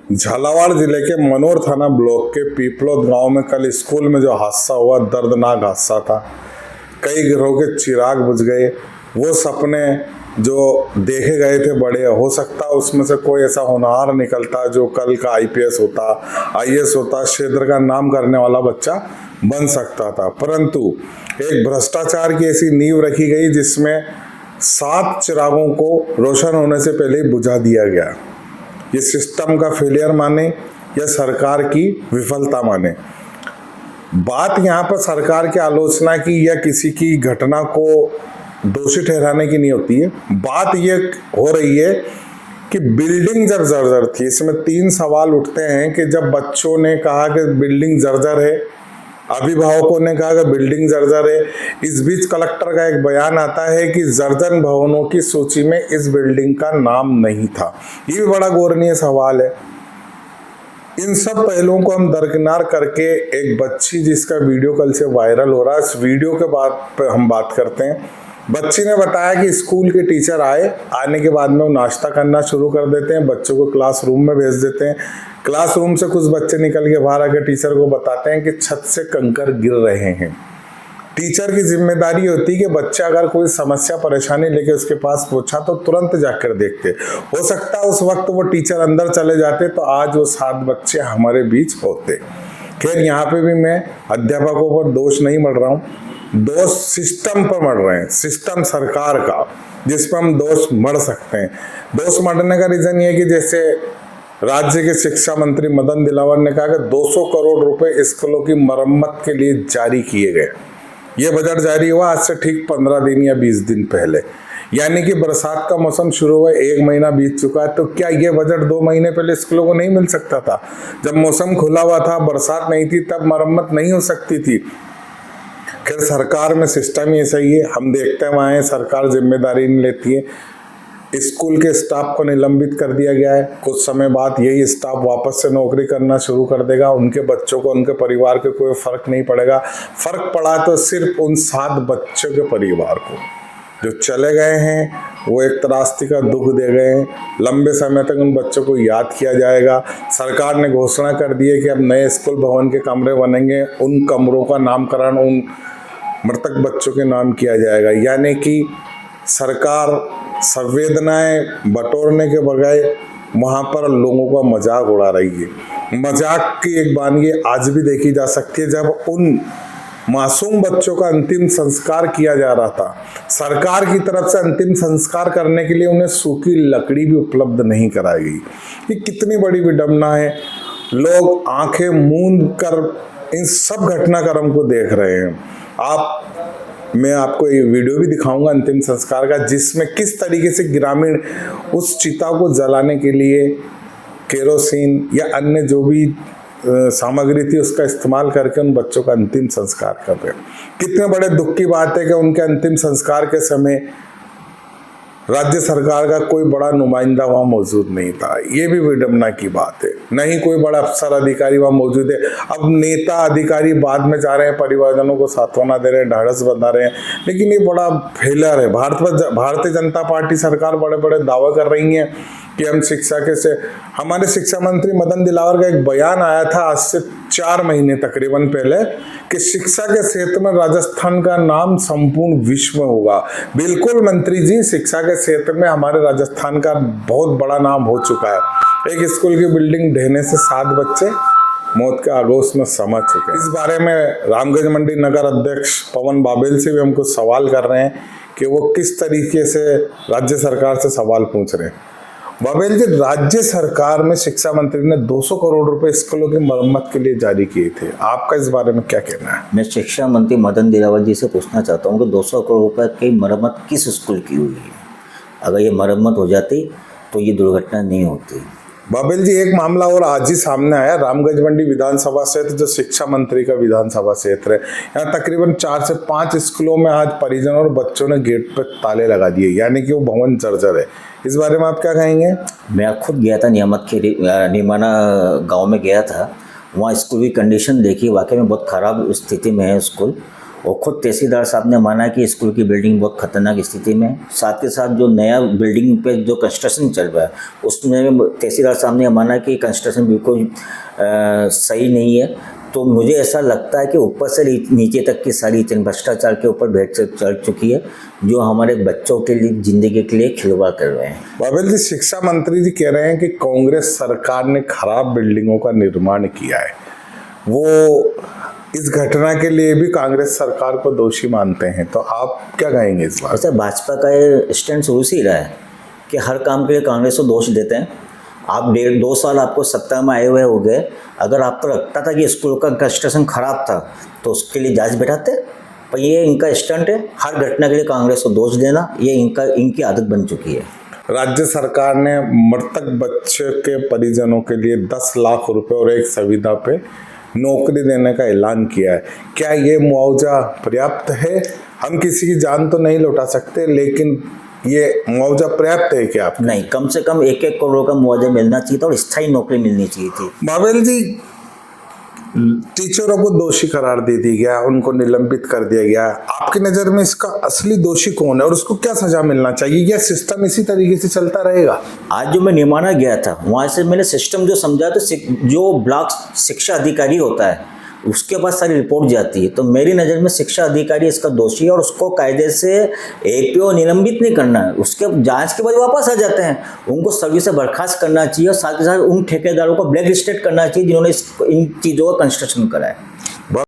झालावाड़ जिले के मनोर थाना ब्लॉक के पीपलोद गांव में कल स्कूल में जो हादसा हुआ, दर्दनाक हादसा था। कई घरों के चिराग बुझ गए। वो सपने जो देखे गए थे बड़े, हो सकता उसमें से कोई ऐसा होनहार निकलता जो कल का आईपीएस होता, आईएएस होता, क्षेत्र का नाम करने वाला बच्चा बन सकता था। परंतु एक भ्रष्टाचार की ऐसी नींव रखी गई जिसमें 7 चिरागों को रोशन होने से पहले ही बुझा दिया गया। ये सिस्टम का फेलियर माने या सरकार की विफलता माने, बात यहाँ पर सरकार की आलोचना की या किसी की घटना को दोषी ठहराने की नहीं होती है। बात ये हो रही है कि बिल्डिंग जब जर्जर थी, इसमें 3 सवाल उठते हैं कि जब बच्चों ने कहा कि बिल्डिंग जर्जर है, अभिभावकों ने कहा कि बिल्डिंग जर्जर है, इस बीच कलेक्टर का एक बयान आता है कि जर्जर भवनों की सूची में इस बिल्डिंग का नाम नहीं था। ये भी बड़ा गौरनीय सवाल है। इन सब पहलुओं को हम दरकिनार करके एक बच्ची जिसका वीडियो कल से वायरल हो रहा है, इस वीडियो के बाद पर हम बात करते हैं। बच्ची ने बताया कि स्कूल के टीचर आने के बाद में वो नाश्ता करना शुरू कर देते हैं, बच्चों को क्लासरूम में भेज देते हैं। क्लासरूम से कुछ बच्चे निकल के बाहर आकर टीचर को बताते हैं कि छत से कंकर गिर रहे हैं। टीचर की जिम्मेदारी होती है कि बच्चा अगर कोई समस्या परेशानी लेके उसके पास पहुंचा तो तुरंत जाकर देखते। हो सकता है उस वक्त वो टीचर अंदर चले जाते तो आज वो 7 बच्चे हमारे बीच होते। खैर, यहाँ पे भी मैं अध्यापकों पर दोष नहीं मढ़ रहा हूँ, दोष सिस्टम पर मढ़ रहे हैं, सिस्टम सरकार का, जिस पर हम दोष मढ़ सकते हैं। दोष मढ़ने का रीजन ये है कि जैसे राज्य के शिक्षा मंत्री मदन दिलावर ने कहा कि 200 करोड़ रुपए स्कूलों की मरम्मत के लिए जारी किए गए। ये बजट जारी हुआ आज से ठीक 15 दिन या 20 दिन पहले, यानी कि बरसात का मौसम शुरू हुआ 1 महीना बीत चुका है। तो क्या ये बजट 2 महीने पहले स्कूलों को नहीं मिल सकता था? जब मौसम खुला हुआ था, बरसात नहीं थी, तब मरम्मत नहीं हो सकती थी? खैर, सरकार में सिस्टम ही सही है। हम देखते हैं वहाँ सरकार जिम्मेदारी नहीं लेती है। स्कूल के स्टाफ को निलंबित कर दिया गया है। कुछ समय बाद यही स्टाफ वापस से नौकरी करना शुरू कर देगा। उनके बच्चों को, उनके परिवार को कोई फर्क नहीं पड़ेगा। फर्क पड़ा तो सिर्फ उन 7 बच्चों के परिवार को जो चले गए हैं। वो एक त्रासदी का दुख दे गए हैं। लंबे समय तक उन बच्चों को याद किया जाएगा। सरकार ने घोषणा कर दी है कि अब नए स्कूल भवन के कमरे बनेंगे, उन कमरों का नामकरण उन मृतक बच्चों के नाम किया जाएगा। यानी कि सरकार संवेदनाएं बटोरने के बजाय वहाँ पर लोगों का मजाक उड़ा रही है। मजाक की एक वानगी आज भी देखी जा सकती है। जब उन मासूम बच्चों का अंतिम संस्कार किया जा रहा था, सरकार की तरफ से अंतिम संस्कार करने के लिए उन्हें सूखी लकड़ी भी उपलब्ध नहीं कराई गई। ये कितनी बड़ी विडंबना है। लोग आंखें मूंद कर इन सब घटनाक्रम को देख रहे हैं। मैं आपको ये वीडियो भी दिखाऊंगा अंतिम संस्कार का, जिसमें किस तरीके से ग्रामीण उस चिता को जलाने के लिए केरोसिन या अन्य जो भी सामग्री थी उसका इस्तेमाल करके उन बच्चों का अंतिम संस्कार कर रहे हैं। कितने बड़े दुख की बात है कि उनके अंतिम संस्कार के समय राज्य सरकार का कोई बड़ा नुमाइंदा वहाँ मौजूद नहीं था। ये भी विडंबना की बात है। नहीं कोई बड़ा अफसर अधिकारी वहाँ मौजूद है। अब नेता अधिकारी बाद में जा रहे हैं, परिवारजनों को सांत्वना दे रहे हैं, ढाढ़स बंधा रहे हैं, लेकिन ये बड़ा फेलर है। भारतीय जनता पार्टी सरकार बड़े बड़े दावे कर रही है कि हम शिक्षा के से, हमारे शिक्षा मंत्री मदन दिलावर का एक बयान आया था आज से 4 महीने तकरीबन पहले कि शिक्षा के क्षेत्र में राजस्थान का नाम संपूर्ण विश्व में होगा। बिल्कुल मंत्री जी, शिक्षा के क्षेत्र में हमारे राजस्थान का बहुत बड़ा नाम हो चुका है। एक स्कूल की बिल्डिंग ढहने से 7 बच्चे मौत के आगोश में समझ चुके हैं। इस बारे में रामगंज मंडी नगर अध्यक्ष पवन बाबेल से भी हम कुछ सवाल कर रहे हैं कि वो किस तरीके से राज्य सरकार से सवाल पूछ रहे हैं। बाबेल जी, राज्य सरकार में शिक्षा मंत्री ने 200 करोड़ रुपए स्कूलों की मरम्मत के लिए जारी किए थे। आपका इस बारे में क्या कहना है? मैं शिक्षा मंत्री मदन दिलावर जी से पूछना चाहता हूँ कि 200 करोड़ रुपए की मरम्मत किस स्कूल की हुई है? अगर ये मरम्मत हो जाती तो ये दुर्घटना नहीं होती। बाबेल जी, एक मामला और आज ही सामने आया। रामगंज मंडी विधानसभा क्षेत्र जो शिक्षा मंत्री का विधानसभा क्षेत्र है, यहाँ तकरीबन 4 से 5 स्कूलों में आज परिजनों और बच्चों ने गेट पर ताले लगा दिए, यानी कि वो भवन जर्जर है। इस बारे में आप क्या कहेंगे? मैं खुद गया था, नियमाना गांव में गया था। वहाँ स्कूल की कंडीशन देखी, वाकई में बहुत ख़राब स्थिति में है स्कूल। और खुद तहसीलदार साहब ने माना कि स्कूल की बिल्डिंग बहुत खतरनाक स्थिति में है। साथ के साथ जो नया बिल्डिंग पे जो कंस्ट्रक्शन चल रहा है उसमें तहसीलदार साहब ने माना कि कंस्ट्रक्शन बिल्कुल सही नहीं है। तो मुझे ऐसा लगता है कि ऊपर से नीचे तक की सारी चीज़ भ्रष्टाचार के ऊपर भेंट चढ़ चुकी है, जो हमारे बच्चों के लिए ज़िंदगी के लिए खिलवाड़ कर रहे हैं। बाबेल जी, शिक्षा मंत्री जी कह रहे हैं कि कांग्रेस सरकार ने खराब बिल्डिंगों का निर्माण किया है। वो इस घटना के लिए भी कांग्रेस सरकार को दोषी मानते हैं, तो आप क्या कहेंगे इस बात? ऐसा भाजपा का ये स्टैंड शुरू से ही रहा है कि हर काम के लिए कांग्रेस को दोष देते हैं। आप 1.5-2 साल आपको सत्ता में आए हुए हो गए, अगर आपको लगता था कि स्कूल का कंस्ट्रक्शन खराब था तो उसके लिए जांच बैठाते। पर ये इनका स्टंट है, हर घटना के लिए कांग्रेस को दोष देना, ये इनकी आदत बन चुकी है। राज्य सरकार ने मृतक बच्चे के परिजनों के लिए 10 लाख रुपए और एक संविदा पे नौकरी देने का ऐलान किया है। क्या ये मुआवजा पर्याप्त है? हम किसी की जान तो नहीं लौटा सकते, लेकिन ये मुआवजा पर्याप्त है क्या? नहीं, कम से कम 1-1 करोड़ का मुआवजा मिलना चाहिए था और स्थायी नौकरी मिलनी चाहिए थी। बाबेल जी, टीचरों को दोषी करार दे दिया गया, उनको निलंबित कर दिया गया। आपकी नज़र में इसका असली दोषी कौन है और उसको क्या सजा मिलना चाहिए? यह सिस्टम इसी तरीके से चलता रहेगा? आज जो मैं निमाना गया था वहाँ से मैंने सिस्टम जो समझा, तो जो ब्लॉक शिक्षा अधिकारी होता है उसके पास सारी रिपोर्ट जाती है। तो मेरी नज़र में शिक्षा अधिकारी इसका दोषी है और उसको कायदे से एपीओ निलंबित नहीं करना है, उसके जांच के बाद वापस आ जाते हैं, उनको सर्विस से बर्खास्त करना चाहिए और साथ ही साथ उन ठेकेदारों को ब्लैक लिस्टेड करना चाहिए जिन्होंने इन चीज़ों का कंस्ट्रक्शन करा है।